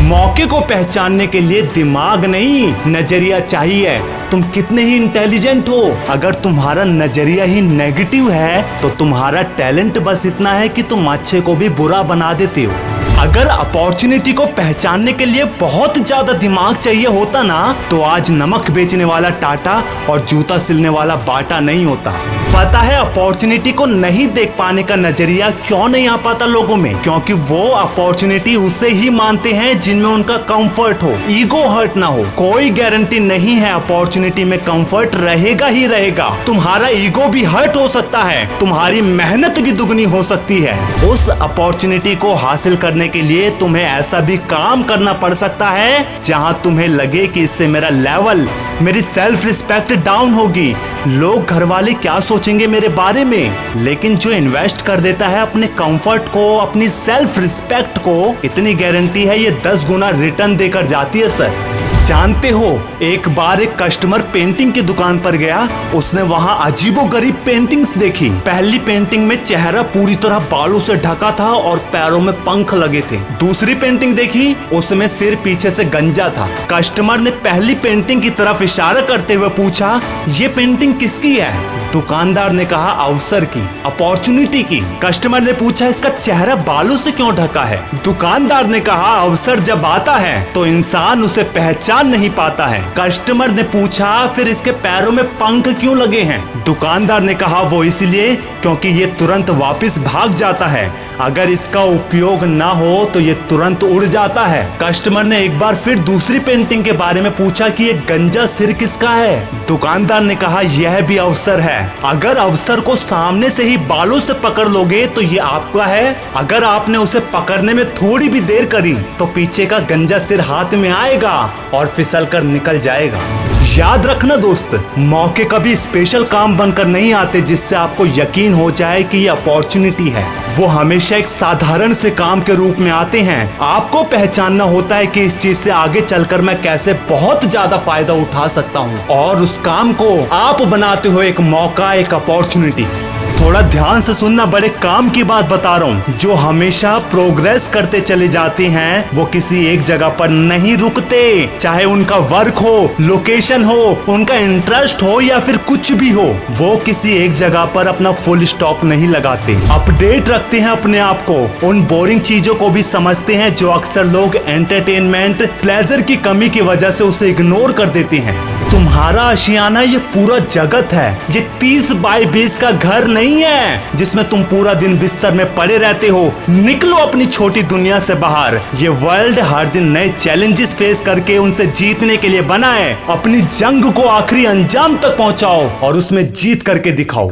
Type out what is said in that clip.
मौके को पहचानने के लिए दिमाग नहीं, नजरिया चाहिए। तुम कितने ही इंटेलिजेंट हो, अगर तुम्हारा नजरिया ही नेगेटिव है तो तुम्हारा टैलेंट बस इतना है कि तुम अच्छे को भी बुरा बना देते हो। अगर अपॉर्चुनिटी को पहचानने के लिए बहुत ज्यादा दिमाग चाहिए होता ना, तो आज नमक बेचने वाला टाटा और जूता सिलने वाला बाटा नहीं होता। पता है अपॉर्चुनिटी को नहीं देख पाने का नजरिया क्यों नहीं आ पाता लोगों में? क्योंकि वो अपॉर्चुनिटी उसे ही मानते हैं जिनमें उनका कंफर्ट हो, ईगो हर्ट ना हो। कोई गारंटी नहीं है अपॉर्चुनिटी में कंफर्ट रहेगा ही रहेगा। तुम्हारा ईगो भी हर्ट हो सकता है, तुम्हारी मेहनत भी दुगनी हो सकती है। उस अपॉर्चुनिटी को हासिल करने के लिए तुम्हें ऐसा भी काम करना पड़ सकता है जहां तुम्हें लगे कि इससे मेरा लेवल, मेरी सेल्फ रिस्पेक्ट डाउन होगी, लोग घर वाले क्या सोचेंगे मेरे बारे में। लेकिन जो इन्वेस्ट कर देता है अपने कंफर्ट को, अपनी सेल्फ रिस्पेक्ट को, इतनी गारंटी है ये 10 गुना रिटर्न देकर जाती है सर। जानते हो, एक बार एक कस्टमर पेंटिंग की दुकान पर गया। उसने वहां अजीबोगरीब पेंटिंग्स देखी। पहली पेंटिंग में चेहरा पूरी तरह बालों से ढका था और पैरों में पंख लगे थे। दूसरी पेंटिंग देखी, उसमें सिर पीछे से गंजा था। कस्टमर ने पहली पेंटिंग की तरफ इशारा करते हुए पूछा, ये पेंटिंग किसकी है? दुकानदार ने कहा, अवसर की, अपॉर्चुनिटी की। कस्टमर ने पूछा, इसका चेहरा बालों से क्यों ढका है? दुकानदार ने कहा, अवसर जब आता है तो इंसान उसे पहचान नहीं पाता है। कस्टमर ने पूछा, फिर इसके पैरों में पंख क्यों लगे हैं? दुकानदार ने कहा, वो इसलिए क्योंकि ये तुरंत वापस भाग जाता है, अगर इसका उपयोग ना हो तो ये तुरंत उड़ जाता है। कस्टमर ने एक बार फिर दूसरी पेंटिंग के बारे में पूछा कि ये गंजा सिर किसका है? दुकानदार ने कहा, यह भी अवसर है, अगर अवसर को सामने से ही बालों से पकड़ लोगे तो ये आपका है, अगर आपने उसे पकड़ने में थोड़ी भी देर करी तो पीछे का गंजा सिर हाथ में आएगा और फिसल कर निकल जाएगा। याद रखना दोस्त, मौके कभी स्पेशल काम बनकर नहीं आते जिससे आपको यकीन हो जाए कि ये अपॉर्चुनिटी है। वो हमेशा एक साधारण से काम के रूप में आते हैं। आपको पहचानना होता है कि इस चीज से आगे चलकर मैं कैसे बहुत ज्यादा फायदा उठा सकता हूँ, और उस काम को आप बनाते हो एक मौका, एक अपॉर्चुनिटी। थोड़ा ध्यान से सुनना, बड़े काम की बात बता रहा हूँ। जो हमेशा प्रोग्रेस करते चले जाते हैं वो किसी एक जगह पर नहीं रुकते, चाहे उनका वर्क हो, लोकेशन हो, उनका इंटरेस्ट हो या फिर कुछ भी हो, वो किसी एक जगह पर अपना फुल स्टॉप नहीं लगाते। अपडेट रखते हैं अपने आप को, उन बोरिंग चीजों को भी समझते हैं जो अक्सर लोग एंटरटेनमेंट, प्लेजर की कमी की वजह से उसे इग्नोर कर देते हैं। तुम्हारा आशियाना ये पूरा जगत है, ये 30 बाई 20 का घर नहीं है जिसमें तुम पूरा दिन बिस्तर में पड़े रहते हो। निकलो अपनी छोटी दुनिया से बाहर। ये वर्ल्ड हर दिन नए चैलेंजेस फेस करके उनसे जीतने के लिए बना है। अपनी जंग को आखिरी अंजाम तक पहुंचाओ और उसमें जीत करके दिखाओ।